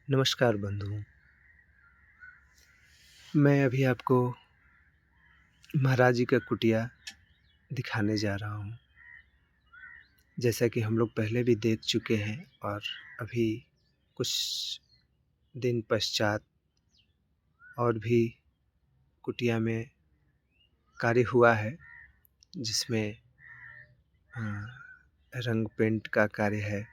नमस्कार बंधु। मैं अभी आपको महाराज जी का कुटिया दिखाने जा रहा हूँ। जैसा कि हम लोग पहले भी देख चुके हैं और अभी कुछ दिन पश्चात और भी कुटिया में कार्य हुआ है, जिसमें रंग पेंट का कार्य है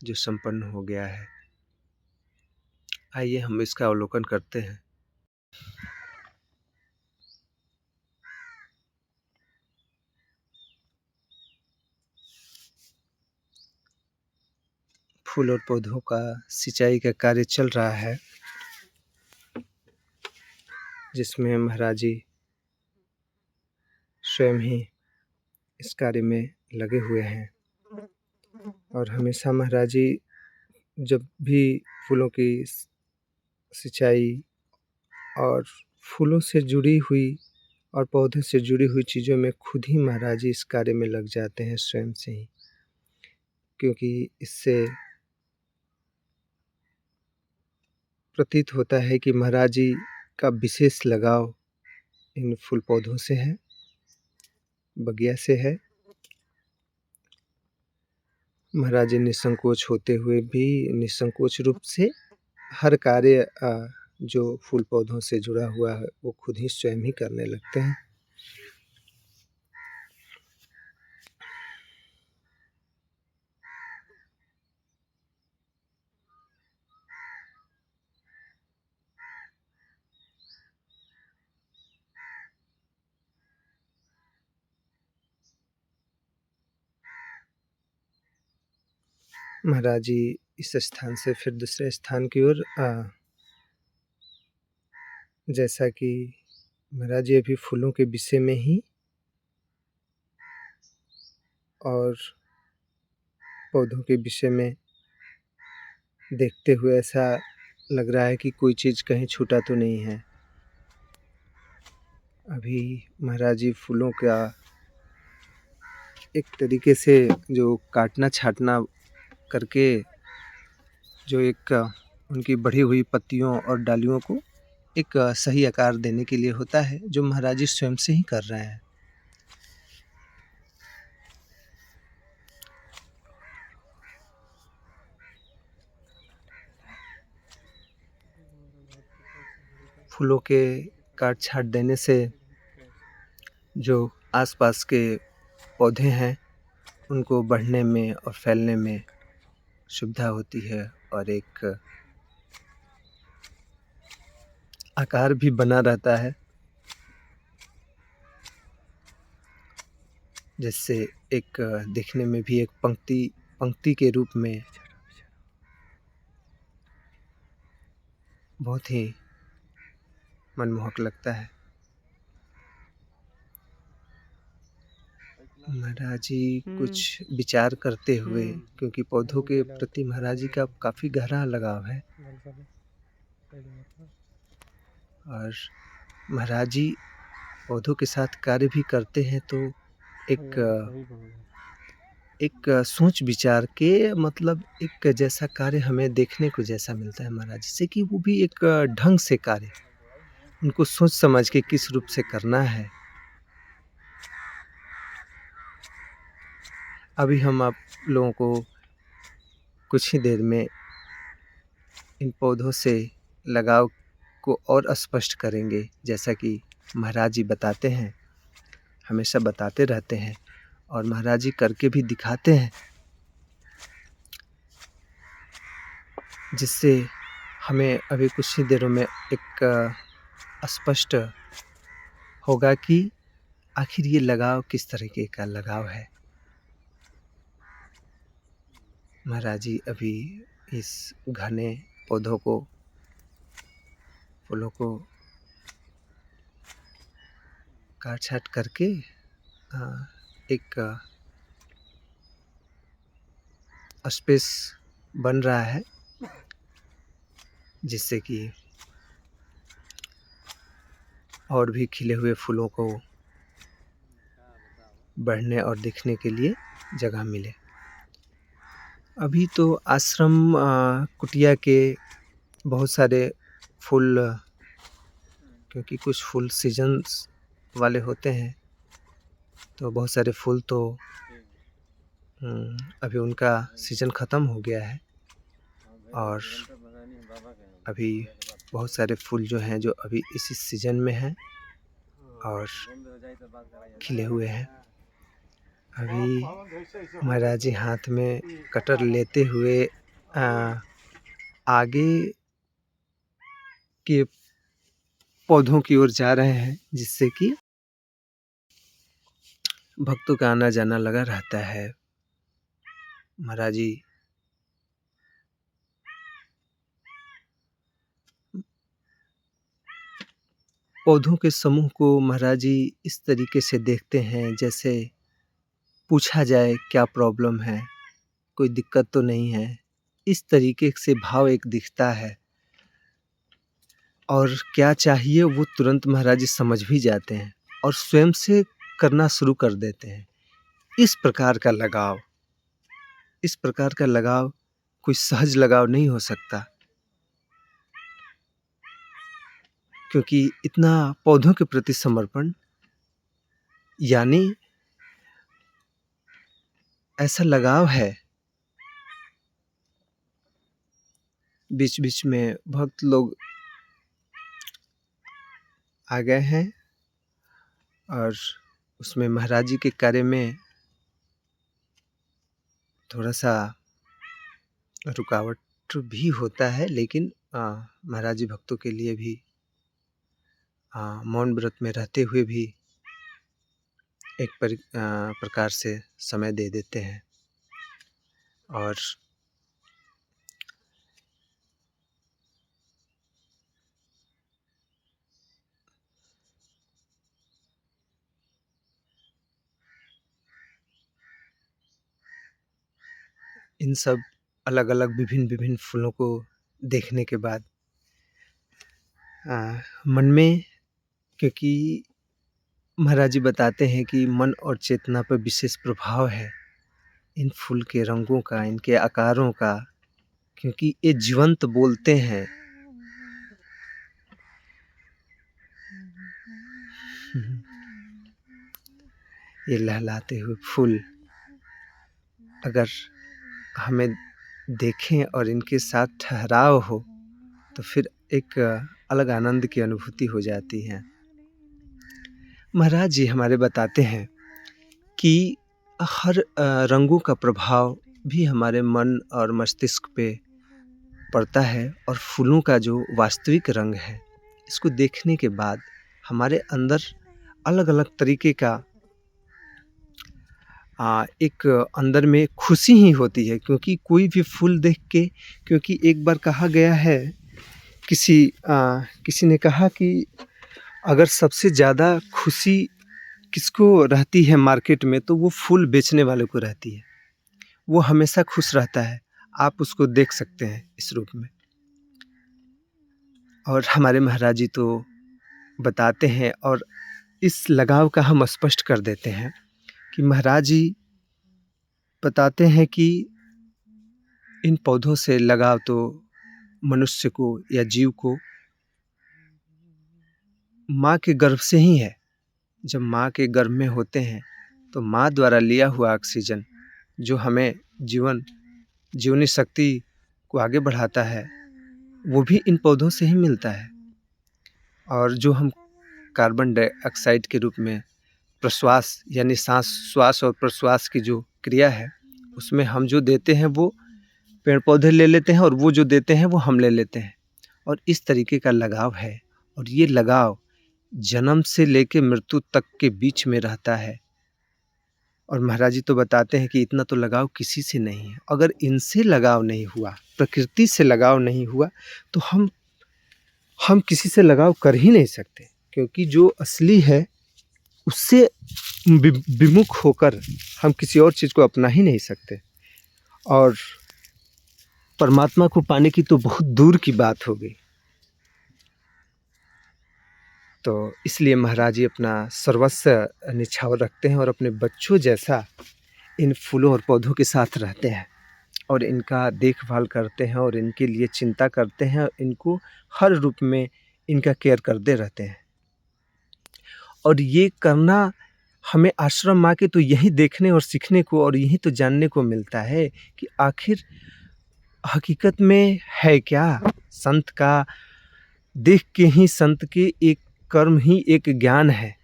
जो संपन्न हो गया है। आइए हम इसका अवलोकन करते हैं। फूल और पौधों का सिंचाई का कार्य चल रहा है, जिसमें महाराज जी स्वयं ही इस कार्य में लगे हुए हैं। और हमेशा महाराज जी जब भी फूलों की सिंचाई और फूलों से जुड़ी हुई और पौधों से जुड़ी हुई चीज़ों में खुद ही महाराज जी इस कार्य में लग जाते हैं स्वयं से ही, क्योंकि इससे प्रतीत होता है कि महाराज जी का विशेष लगाव इन फूल पौधों से है, बगिया से है। महाराज जी निसंकोच होते हुए भी निसंकोच रूप से हर कार्य जो फूल पौधों से जुड़ा हुआ है वो खुद ही स्वयं ही करने लगते हैं। महाराज जी इस स्थान से फिर दूसरे स्थान की ओर जैसा कि महाराज जी अभी फूलों के विषय में ही और पौधों के विषय में देखते हुए ऐसा लग रहा है कि कोई चीज़ कहीं छूटा तो नहीं है। अभी महाराज जी फूलों का एक तरीके से जो काटना छाटना करके जो एक उनकी बढ़ी हुई पत्तियों और डालियों को एक सही आकार देने के लिए होता है, जो महाराज जी स्वयं से ही कर रहे हैं। फूलों के काट छाट देने से जो आसपास के पौधे हैं उनको बढ़ने में और फैलने में सुविधा होती है और एक आकार भी बना रहता है, जिससे एक दिखने में भी एक पंक्ति के रूप में बहुत ही मनमोहक लगता है। महाराज जी कुछ विचार करते हुए, क्योंकि पौधों के प्रति महाराज जी का काफ़ी गहरा लगाव है और महाराज जी पौधों के साथ कार्य भी करते हैं, तो एक सोच विचार के मतलब एक जैसा कार्य हमें देखने को जैसा मिलता है महाराज जी से, कि वो भी एक ढंग से कार्य उनको सोच समझ के किस रूप से करना है। अभी हम आप लोगों को कुछ ही देर में इन पौधों से लगाव को और स्पष्ट करेंगे, जैसा कि महाराज जी बताते हैं, हमेशा बताते रहते हैं और महाराज जी करके भी दिखाते हैं, जिससे हमें अभी कुछ ही देरों में एक स्पष्ट होगा कि आखिर ये लगाव किस तरीके का लगाव है। महाराज जी अभी इस घने पौधों को, फूलों को काट छाट करके एक स्पेस बन रहा है, जिससे कि और भी खिले हुए फूलों को बढ़ने और दिखने के लिए जगह मिले। अभी तो आश्रम कुटिया के बहुत सारे फूल, क्योंकि कुछ फूल सीजन्स वाले होते हैं, तो बहुत सारे फूल तो अभी उनका सीज़न ख़त्म हो गया है और अभी बहुत सारे फूल जो हैं जो अभी इसी सीज़न में हैं और खिले हुए हैं। अभी महाराज जी हाथ में कटर लेते हुए आगे के पौधों की ओर जा रहे हैं, जिससे कि भक्तों का आना जाना लगा रहता है। महाराज जी पौधों के समूह को महाराज जी इस तरीके से देखते हैं, जैसे पूछा जाए क्या प्रॉब्लम है, कोई दिक्कत तो नहीं है, इस तरीके से भाव एक दिखता है। और क्या चाहिए वो तुरंत महाराज जी समझ भी जाते हैं और स्वयं से करना शुरू कर देते हैं। इस प्रकार का लगाव कोई सहज लगाव नहीं हो सकता, क्योंकि इतना पौधों के प्रति समर्पण यानी ऐसा लगाव है। बीच बीच में भक्त लोग आ गए हैं और उसमें महाराज जी के कार्य में थोड़ा सा रुकावट भी होता है, लेकिन महाराज जी भक्तों के लिए भी मौन व्रत में रहते हुए भी एक प्रकार से समय दे देते हैं। और इन सब अलग अलग विभिन्न फूलों को देखने के बाद मन में, क्योंकि महाराज जी बताते हैं कि मन और चेतना पर विशेष प्रभाव है इन फूल के रंगों का, इनके आकारों का, क्योंकि ये जीवंत बोलते हैं। ये लहलाते हुए फूल अगर हमें देखें और इनके साथ ठहराव हो तो फिर एक अलग आनंद की अनुभूति हो जाती है। महाराज जी हमारे बताते हैं कि हर रंगों का प्रभाव भी हमारे मन और मस्तिष्क पे पड़ता है, और फूलों का जो वास्तविक रंग है, इसको देखने के बाद हमारे अंदर अलग अलग तरीके का एक अंदर में खुशी ही होती है। क्योंकि कोई भी फूल देख के, क्योंकि एक बार कहा गया है, किसी ने कहा कि अगर सबसे ज़्यादा खुशी किसको रहती है मार्केट में, तो वो फूल बेचने वाले को रहती है। वो हमेशा खुश रहता है, आप उसको देख सकते हैं इस रूप में। और हमारे महाराज जी तो बताते हैं और इस लगाव का हम स्पष्ट कर देते हैं कि महाराज जी बताते हैं कि इन पौधों से लगाव तो मनुष्य को या जीव को माँ के गर्भ से ही है। जब माँ के गर्भ में होते हैं तो माँ द्वारा लिया हुआ ऑक्सीजन जो हमें जीवनी शक्ति को आगे बढ़ाता है, वो भी इन पौधों से ही मिलता है। और जो हम कार्बन डाइऑक्साइड के रूप में प्रश्वास यानी श्वास और प्रश्वास की जो क्रिया है, उसमें हम जो देते हैं वो पेड़ पौधे ले लेते हैं, और वो जो देते हैं वो हम ले लेते हैं। और इस तरीके का लगाव है, और ये लगाव जन्म से लेकर मृत्यु तक के बीच में रहता है। और महाराज जी तो बताते हैं कि इतना तो लगाव किसी से नहीं है। अगर इनसे लगाव नहीं हुआ, प्रकृति से लगाव नहीं हुआ, तो हम किसी से लगाव कर ही नहीं सकते। क्योंकि जो असली है उससे विमुख होकर हम किसी और चीज़ को अपना ही नहीं सकते। और परमात्मा को पाने की तो बहुत दूर की बात हो गई। तो इसलिए महाराज जी अपना सर्वस्व निछावर रखते हैं और अपने बच्चों जैसा इन फूलों और पौधों के साथ रहते हैं। और इनका देखभाल करते हैं और इनके लिए चिंता करते हैं और इनको हर रूप में इनका केयर करते रहते हैं। और ये करना हमें आश्रम माँ के तो यही देखने और सीखने को और यही तो जानने को मिलता है कि आखिर हकीकत में है क्या? संत का देख के ही संत के एक कर्म ही एक ज्ञान है।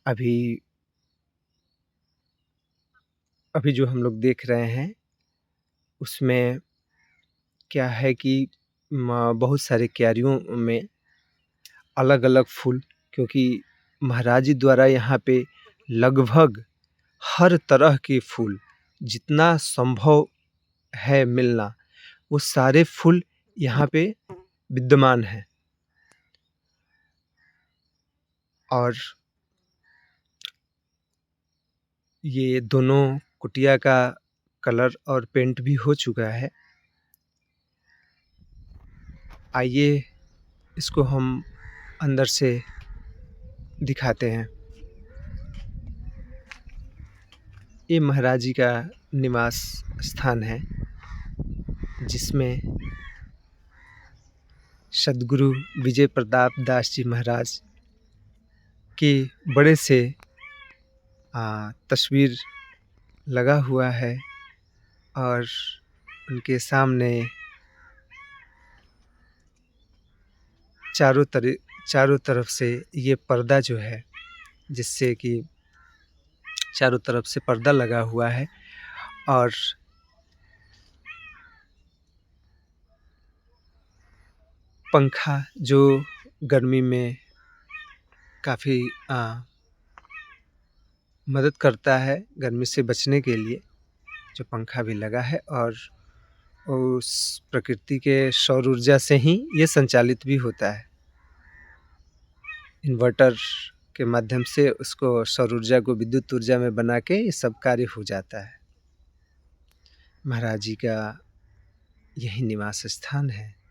अभी जो हम लोग देख रहे हैं उसमें क्या है कि बहुत सारे क्यारियों में अलग-अलग फूल, क्योंकि महाराज जी द्वारा यहाँ पे लगभग हर तरह के फूल जितना संभव है मिलना, वो सारे फूल यहाँ पे विद्यमान हैं। और ये दोनों कुटिया का कलर और पेंट भी हो चुका है। आइए इसको हम अंदर से दिखाते हैं। ये महाराज जी का निवास स्थान है, जिसमें सद्गुरु विजय प्रताप दास जी महाराज के बड़े से तस्वीर लगा हुआ है और उनके सामने चारों तरफ से ये पर्दा जो है, जिससे कि चारों तरफ से पर्दा लगा हुआ है और पंखा जो गर्मी में काफ़ी मदद करता है गर्मी से बचने के लिए, जो पंखा भी लगा है। और उस प्रकृति के सौर ऊर्जा से ही ये संचालित भी होता है। इन्वर्टर के माध्यम से उसको सौर ऊर्जा को विद्युत ऊर्जा में बना के ये सब कार्य हो जाता है। महाराज जी का यही निवास स्थान है।